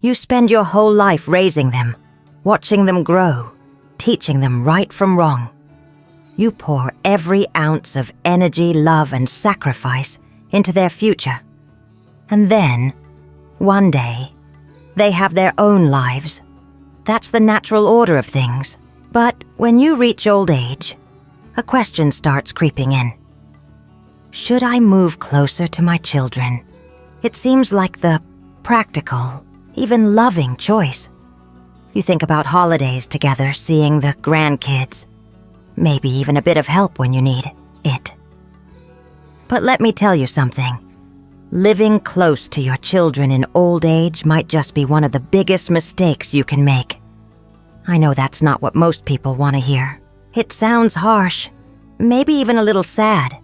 You spend your whole life raising them, watching them grow, teaching them right from wrong. You pour every ounce of energy, love, and sacrifice into their future. And then, one day, they have their own lives. That's the natural order of things. But when you reach old age, a question starts creeping in. Should I move closer to my children? It seems like the practical, even loving choice. You think about holidays together, seeing the grandkids, maybe even a bit of help when you need it. But let me tell you something. Living close to your children in old age might just be one of the biggest mistakes you can make. I know that's not what most people want to hear. It sounds harsh, maybe even a little sad.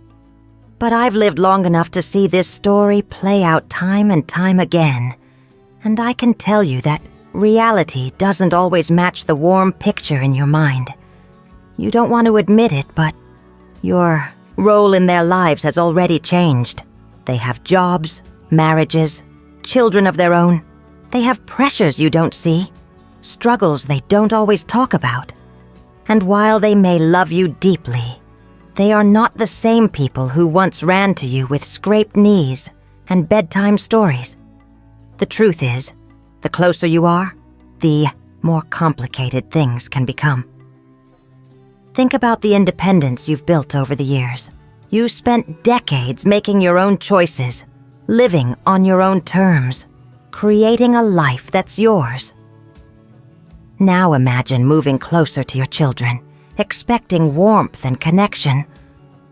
But I've lived long enough to see this story play out time and time again, and I can tell you that reality doesn't always match the warm picture in your mind. You don't want to admit it, but your role in their lives has already changed. They have jobs, marriages, children of their own. They have pressures you don't see, struggles they don't always talk about. And while they may love you deeply, they are not the same people who once ran to you with scraped knees and bedtime stories. The truth is, the closer you are, the more complicated things can become. Think about the independence you've built over the years. You spent decades making your own choices, living on your own terms, creating a life that's yours. Now imagine moving closer to your children, expecting warmth and connection,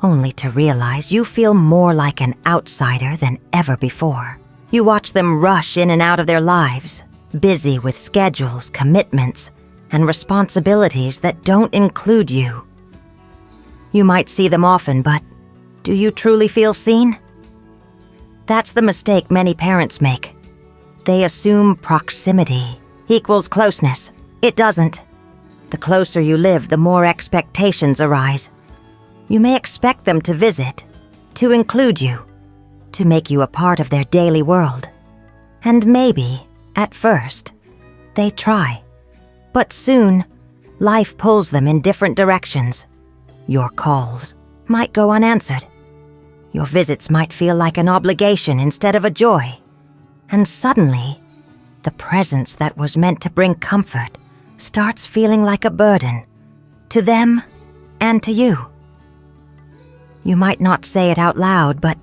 only to realize you feel more like an outsider than ever before. You watch them rush in and out of their lives, busy with schedules, commitments, and responsibilities that don't include you. You might see them often, but do you truly feel seen? That's the mistake many parents make. They assume proximity equals closeness. It doesn't. The closer you live, the more expectations arise. You may expect them to visit, to include you, to make you a part of their daily world. And maybe, at first, they try. But soon, life pulls them in different directions. Your calls might go unanswered. Your visits might feel like an obligation instead of a joy. And suddenly, the presence that was meant to bring comfort starts feeling like a burden, to them and to you. You might not say it out loud, but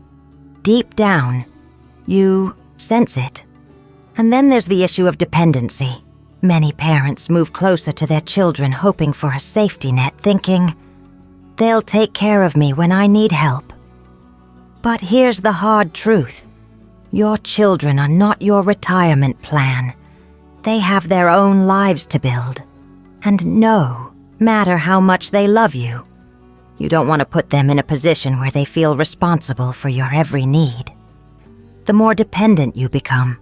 deep down, you sense it. And then there's the issue of dependency. Many parents move closer to their children hoping for a safety net, thinking, they'll take care of me when I need help. But here's the hard truth. Your children are not your retirement plan. They have their own lives to build. And no matter how much they love you, you don't want to put them in a position where they feel responsible for your every need. The more dependent you become,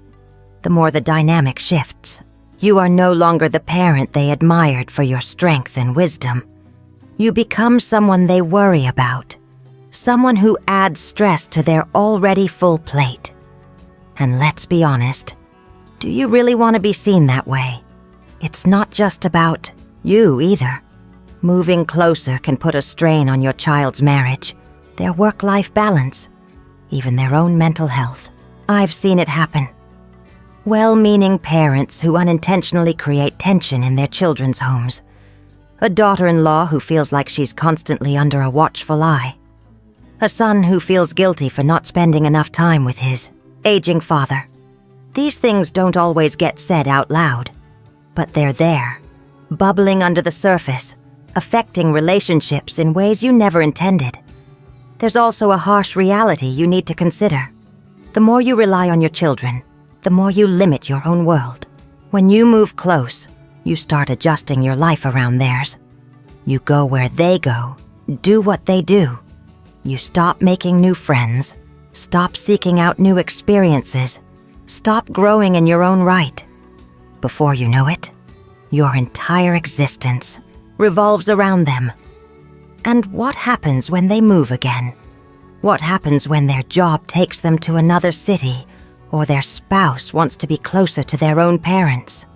the more the dynamic shifts. You are no longer the parent they admired for your strength and wisdom. You become someone they worry about, someone who adds stress to their already full plate. And let's be honest, do you really want to be seen that way? It's not just about you either. Moving closer can put a strain on your child's marriage, their work-life balance, even their own mental health. I've seen it happen. Well-meaning parents who unintentionally create tension in their children's homes. A daughter-in-law who feels like she's constantly under a watchful eye. A son who feels guilty for not spending enough time with his aging father. These things don't always get said out loud, but they're there, bubbling under the surface, affecting relationships in ways you never intended. There's also a harsh reality you need to consider. The more you rely on your children, the more you limit your own world. When you move close, you start adjusting your life around theirs. You go where they go, do what they do. You stop making new friends, stop seeking out new experiences, stop growing in your own right. Before you know it, your entire existence revolves around them. And what happens when they move again? What happens when their job takes them to another city or their spouse wants to be closer to their own parents?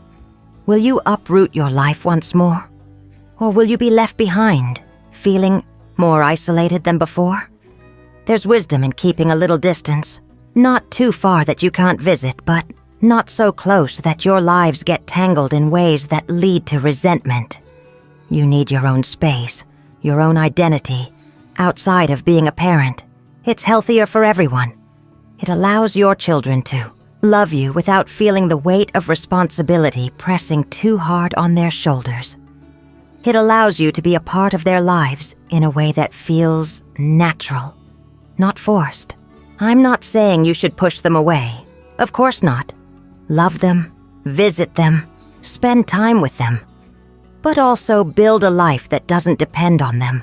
Will you uproot your life once more? Or will you be left behind, feeling more isolated than before? There's wisdom in keeping a little distance, not too far that you can't visit, but not so close that your lives get tangled in ways that lead to resentment. You need your own space, your own identity, outside of being a parent. It's healthier for everyone. It allows your children to love you without feeling the weight of responsibility pressing too hard on their shoulders. It allows you to be a part of their lives in a way that feels natural, not forced. I'm not saying you should push them away. Of course not. Love them, visit them, spend time with them. But also build a life that doesn't depend on them.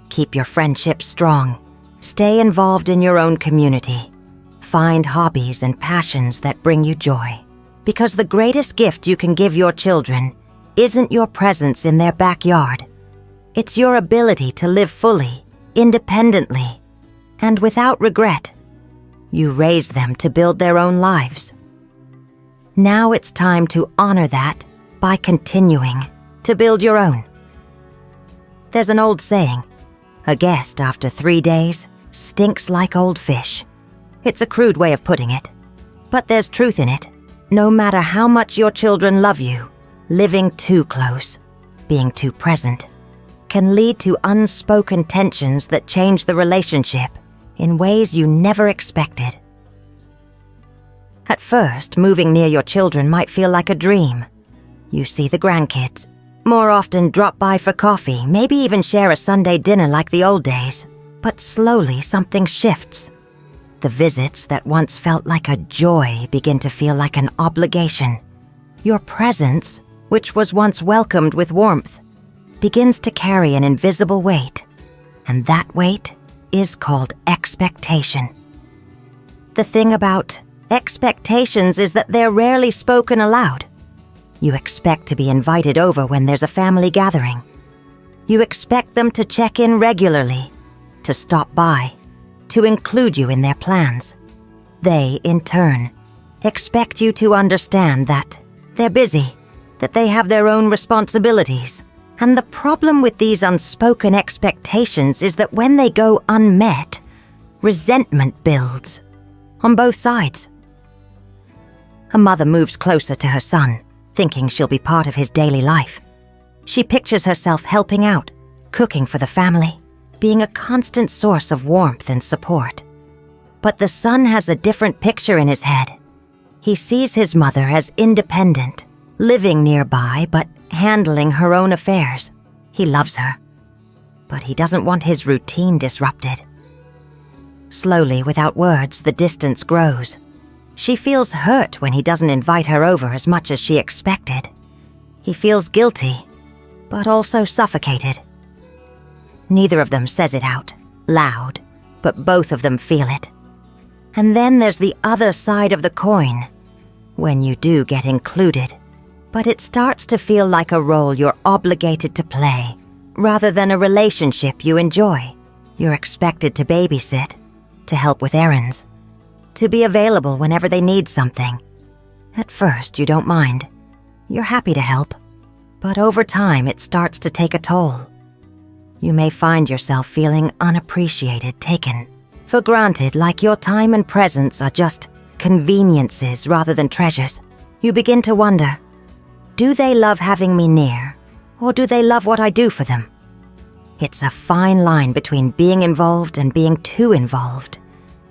Keep your friendships strong. Stay involved in your own community. Find hobbies and passions that bring you joy. Because the greatest gift you can give your children isn't your presence in their backyard. It's your ability to live fully, independently, and without regret. You raise them to build their own lives. Now it's time to honor that by continuing to build your own. There's an old saying, a guest after 3 days stinks like old fish. It's a crude way of putting it, but there's truth in it. No matter how much your children love you, living too close, being too present, can lead to unspoken tensions that change the relationship in ways you never expected. At first, moving near your children might feel like a dream. You see the grandkids, more often drop by for coffee, maybe even share a Sunday dinner like the old days. But slowly something shifts. The visits that once felt like a joy begin to feel like an obligation. Your presence, which was once welcomed with warmth, begins to carry an invisible weight. And that weight is called expectation. The thing about expectations is that they're rarely spoken aloud. You expect to be invited over when there's a family gathering. You expect them to check in regularly, to stop by, to include you in their plans. They, in turn, expect you to understand that they're busy, that they have their own responsibilities. And the problem with these unspoken expectations is that when they go unmet, resentment builds on both sides. A mother moves closer to her son, thinking she'll be part of his daily life. She pictures herself helping out, cooking for the family, being a constant source of warmth and support. But the son has a different picture in his head. He sees his mother as independent, living nearby but handling her own affairs. He loves her, but he doesn't want his routine disrupted. Slowly, without words, the distance grows. She feels hurt when he doesn't invite her over as much as she expected. He feels guilty, but also suffocated. Neither of them says it out, loud, but both of them feel it. And then there's the other side of the coin, when you do get included, but it starts to feel like a role you're obligated to play, rather than a relationship you enjoy. You're expected to babysit, to help with errands, to be available whenever they need something. At first, you don't mind. You're happy to help, but over time it starts to take a toll. You may find yourself feeling unappreciated, taken for granted, like your time and presence are just conveniences rather than treasures. You begin to wonder, do they love having me near, or do they love what I do for them? It's a fine line between being involved and being too involved,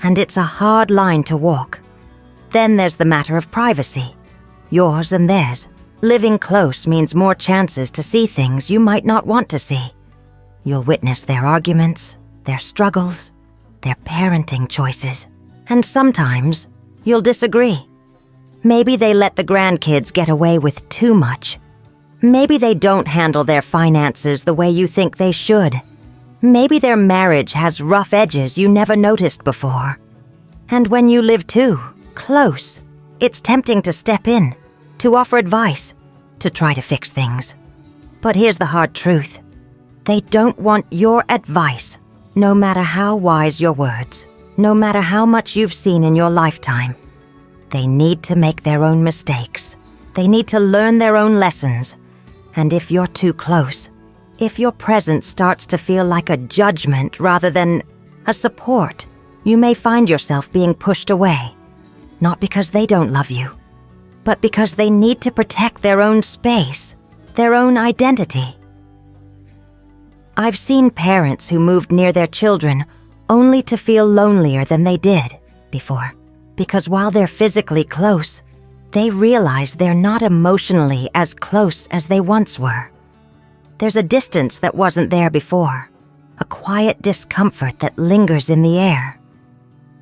and it's a hard line to walk. Then there's the matter of privacy, yours and theirs. Living close means more chances to see things you might not want to see. You'll witness their arguments, their struggles, their parenting choices, and sometimes you'll disagree. Maybe they let the grandkids get away with too much. Maybe they don't handle their finances the way you think they should. Maybe their marriage has rough edges you never noticed before. And when you live too close, it's tempting to step in, to offer advice, to try to fix things. But here's the hard truth. They don't want your advice, no matter how wise your words, no matter how much you've seen in your lifetime. They need to make their own mistakes. They need to learn their own lessons. And if you're too close, if your presence starts to feel like a judgment rather than a support, you may find yourself being pushed away. Not because they don't love you, but because they need to protect their own space, their own identity. I've seen parents who moved near their children only to feel lonelier than they did before, because while they're physically close, they realize they're not emotionally as close as they once were. There's a distance that wasn't there before, a quiet discomfort that lingers in the air.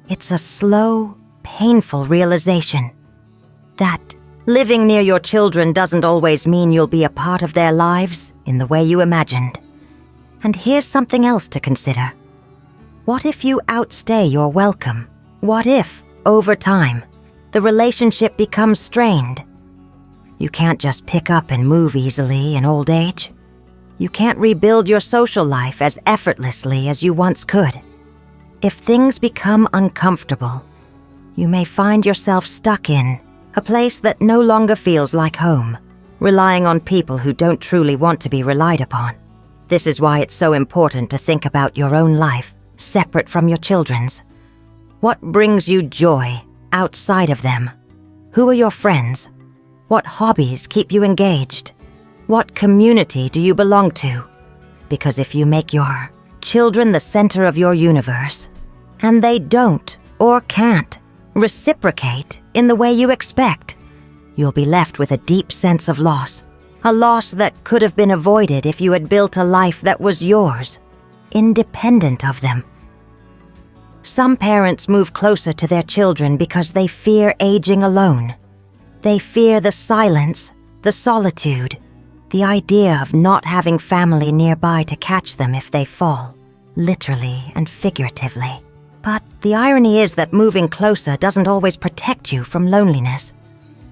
It's a slow, painful realization that living near your children doesn't always mean you'll be a part of their lives in the way you imagined. And here's something else to consider. What if you outstay your welcome? What if, over time, the relationship becomes strained? You can't just pick up and move easily in old age. You can't rebuild your social life as effortlessly as you once could. If things become uncomfortable, you may find yourself stuck in a place that no longer feels like home, relying on people who don't truly want to be relied upon. This is why it's so important to think about your own life, separate from your children's. What brings you joy outside of them? Who are your friends? What hobbies keep you engaged? What community do you belong to? Because if you make your children the center of your universe, and they don't or can't reciprocate in the way you expect, you'll be left with a deep sense of loss. A loss that could have been avoided if you had built a life that was yours, independent of them. Some parents move closer to their children because they fear aging alone. They fear the silence, the solitude, the idea of not having family nearby to catch them if they fall, literally and figuratively. But the irony is that moving closer doesn't always protect you from loneliness.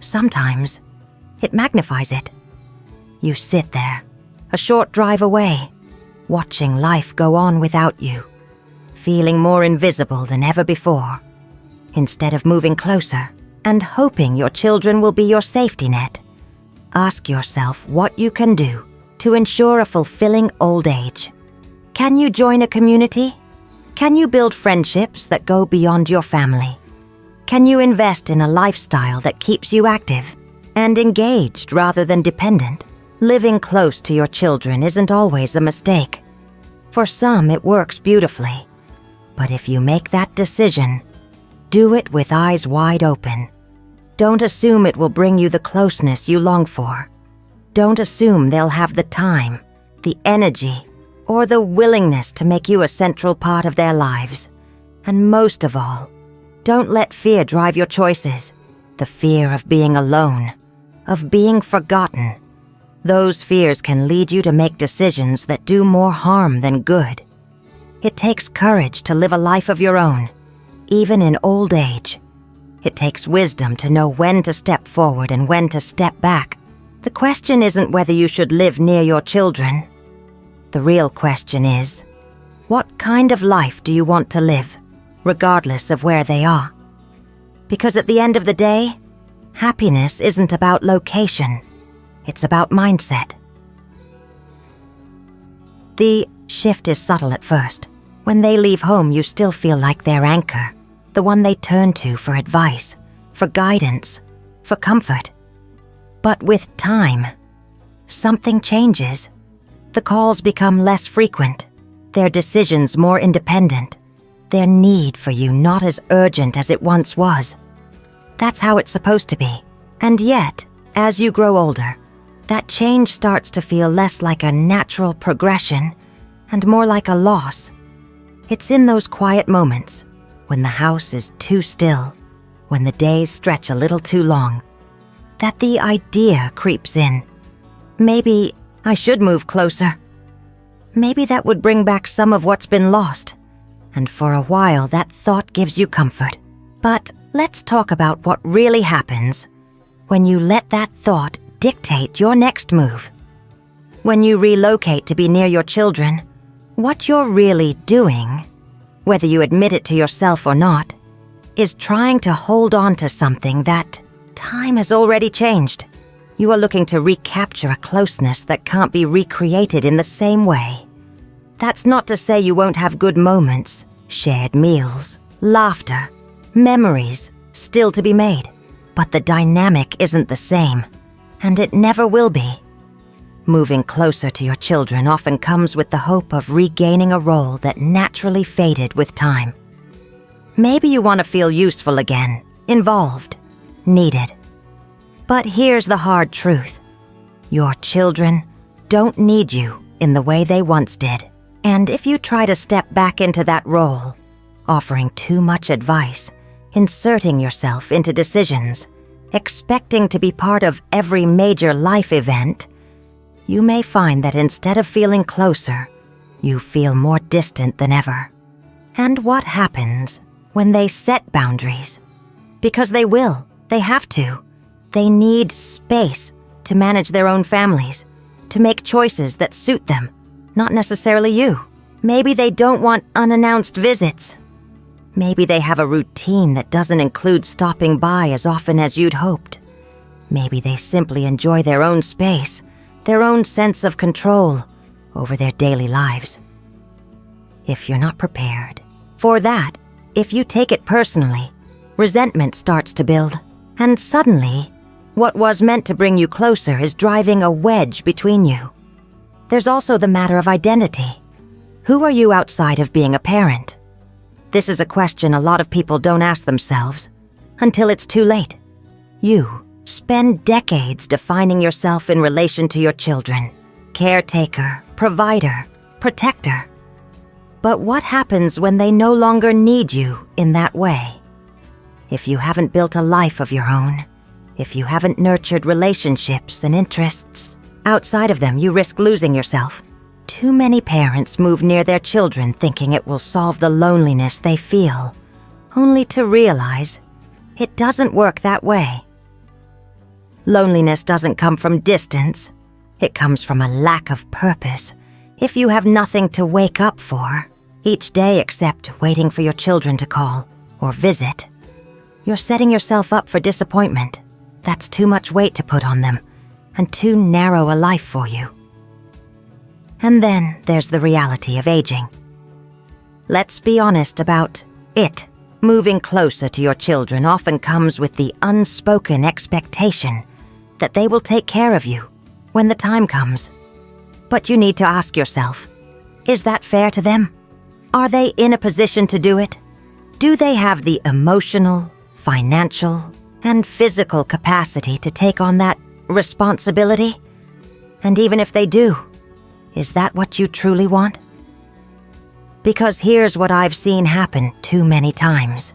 Sometimes it magnifies it. You sit there, a short drive away, watching life go on without you, feeling more invisible than ever before. Instead of moving closer and hoping your children will be your safety net, ask yourself what you can do to ensure a fulfilling old age. Can you join a community? Can you build friendships that go beyond your family? Can you invest in a lifestyle that keeps you active and engaged rather than dependent? Living close to your children isn't always a mistake. For some, it works beautifully. But if you make that decision, do it with eyes wide open. Don't assume it will bring you the closeness you long for. Don't assume they'll have the time, the energy, or the willingness to make you a central part of their lives. And most of all, don't let fear drive your choices. The fear of being alone, of being forgotten. Those fears can lead you to make decisions that do more harm than good. It takes courage to live a life of your own, even in old age. It takes wisdom to know when to step forward and when to step back. The question isn't whether you should live near your children. The real question is, what kind of life do you want to live, regardless of where they are? Because at the end of the day, happiness isn't about location. It's about mindset. The shift is subtle at first. When they leave home, you still feel like their anchor, the one they turn to for advice, for guidance, for comfort. But with time, something changes. The calls become less frequent, their decisions more independent, their need for you not as urgent as it once was. That's how it's supposed to be. And yet, as you grow older, that change starts to feel less like a natural progression and more like a loss. It's in those quiet moments, when the house is too still, when the days stretch a little too long, that the idea creeps in. Maybe I should move closer. Maybe that would bring back some of what's been lost. And for a while, that thought gives you comfort. But let's talk about what really happens when you let that thought dictate your next move. When you relocate to be near your children, what you're really doing, whether you admit it to yourself or not, is trying to hold on to something that time has already changed. You are looking to recapture a closeness that can't be recreated in the same way. That's not to say you won't have good moments, shared meals, laughter, memories still to be made. But the dynamic isn't the same, and it never will be. Moving closer to your children often comes with the hope of regaining a role that naturally faded with time. Maybe you want to feel useful again, involved, needed. But here's the hard truth. Your children don't need you in the way they once did. And if you try to step back into that role, offering too much advice, inserting yourself into decisions, expecting to be part of every major life event, you may find that instead of feeling closer, you feel more distant than ever. And what happens when they set boundaries? Because they will, they have to. They need space to manage their own families, to make choices that suit them, not necessarily you. Maybe they don't want unannounced visits. Maybe they have a routine that doesn't include stopping by as often as you'd hoped. Maybe they simply enjoy their own space, their own sense of control over their daily lives. If you're not prepared for that, if you take it personally, resentment starts to build, and suddenly, what was meant to bring you closer is driving a wedge between you. There's also the matter of identity. Who are you outside of being a parent? This is a question a lot of people don't ask themselves until it's too late. You spend decades defining yourself in relation to your children: caretaker, provider, protector. But what happens when they no longer need you in that way? If you haven't built a life of your own, if you haven't nurtured relationships and interests outside of them, you risk losing yourself. Too many parents move near their children thinking it will solve the loneliness they feel, only to realize it doesn't work that way. Loneliness doesn't come from distance. It comes from a lack of purpose. If you have nothing to wake up for each day except waiting for your children to call or visit, you're setting yourself up for disappointment. That's too much weight to put on them, and too narrow a life for you. And then there's the reality of aging. Let's be honest about it. Moving closer to your children often comes with the unspoken expectation that they will take care of you when the time comes. But you need to ask yourself, is that fair to them? Are they in a position to do it? Do they have the emotional, financial, and physical capacity to take on that responsibility? And even if they do, is that what you truly want? Because here's what I've seen happen too many times.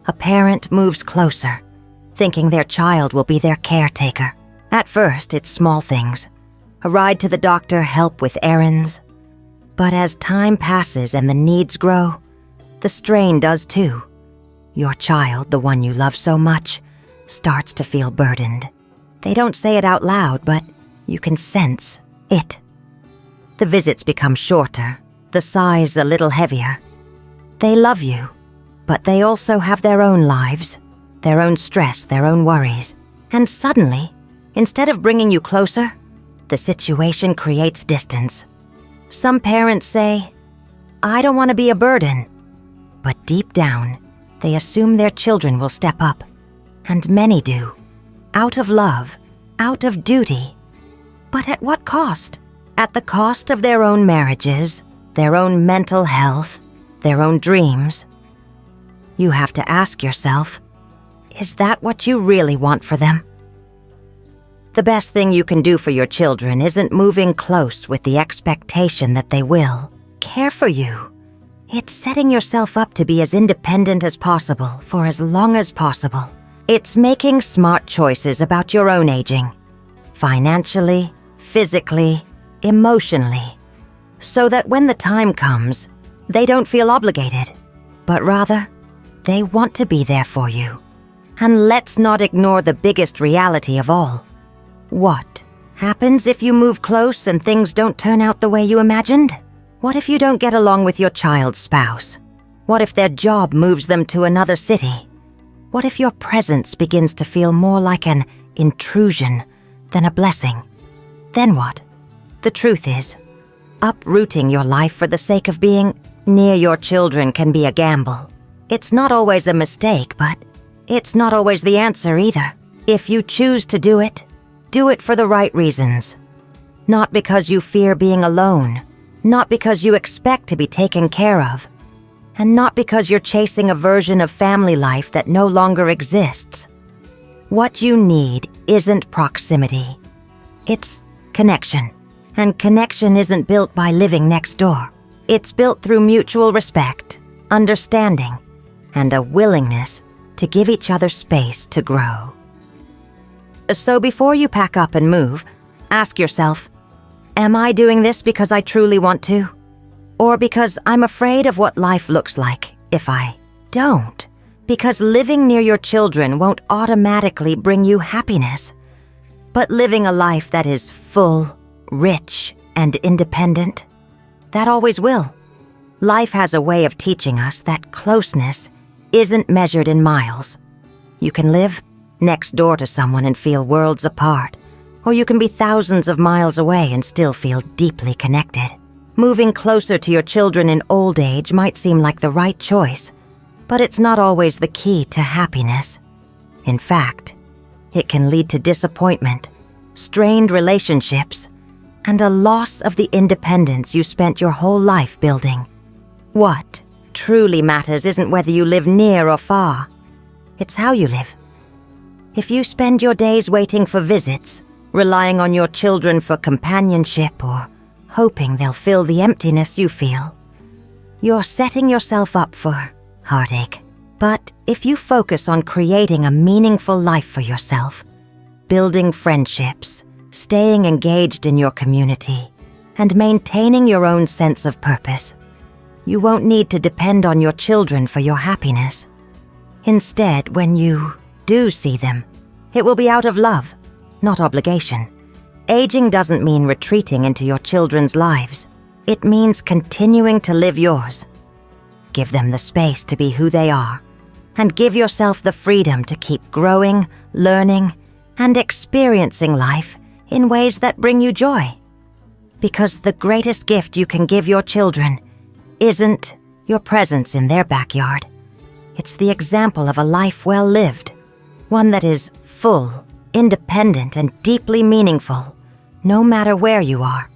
A parent moves closer, thinking their child will be their caretaker. At first, it's small things. A ride to the doctor, help with errands. But as time passes and the needs grow, the strain does too. Your child, the one you love so much, starts to feel burdened. They don't say it out loud, but you can sense it. The visits become shorter, the sighs a little heavier. They love you, but they also have their own lives, their own stress, their own worries. And suddenly, instead of bringing you closer, the situation creates distance. Some parents say, "I don't want to be a burden." But deep down, they assume their children will step up. And many do, out of love, out of duty. But at what cost? At the cost of their own marriages, their own mental health, their own dreams. You have to ask yourself, is that what you really want for them? The best thing you can do for your children isn't moving close with the expectation that they will care for you. It's setting yourself up to be as independent as possible for as long as possible. It's making smart choices about your own aging, financially, physically, emotionally, so that when the time comes, they don't feel obligated, but rather, they want to be there for you. And let's not ignore the biggest reality of all. What happens if you move close and things don't turn out the way you imagined? What if you don't get along with your child's spouse? What if their job moves them to another city? What if your presence begins to feel more like an intrusion than a blessing? Then what? The truth is, uprooting your life for the sake of being near your children can be a gamble. It's not always a mistake, but it's not always the answer either. If you choose to do it for the right reasons. Not because you fear being alone, not because you expect to be taken care of, and not because you're chasing a version of family life that no longer exists. What you need isn't proximity. It's connection. And connection isn't built by living next door. It's built through mutual respect, understanding, and a willingness to give each other space to grow. So before you pack up and move, ask yourself, am I doing this because I truly want to? Or because I'm afraid of what life looks like if I don't? Because living near your children won't automatically bring you happiness. But living a life that is full, rich, and independent, that always will. Life has a way of teaching us that closeness isn't measured in miles. You can live next door to someone and feel worlds apart, or you can be thousands of miles away and still feel deeply connected. Moving closer to your children in old age might seem like the right choice, but it's not always the key to happiness. In fact, it can lead to disappointment, strained relationships, and a loss of the independence you spent your whole life building. What truly matters isn't whether you live near or far. It's how you live. If you spend your days waiting for visits, relying on your children for companionship, or hoping they'll fill the emptiness you feel, you're setting yourself up for heartache. But if you focus on creating a meaningful life for yourself, building friendships, staying engaged in your community, and maintaining your own sense of purpose, you won't need to depend on your children for your happiness. Instead, when you do see them, it will be out of love, not obligation. Aging doesn't mean retreating into your children's lives. It means continuing to live yours. Give them the space to be who they are, and give yourself the freedom to keep growing, learning, and experiencing life in ways that bring you joy. Because the greatest gift you can give your children isn't your presence in their backyard. It's the example of a life well lived, one that is full, independent, and deeply meaningful, no matter where you are.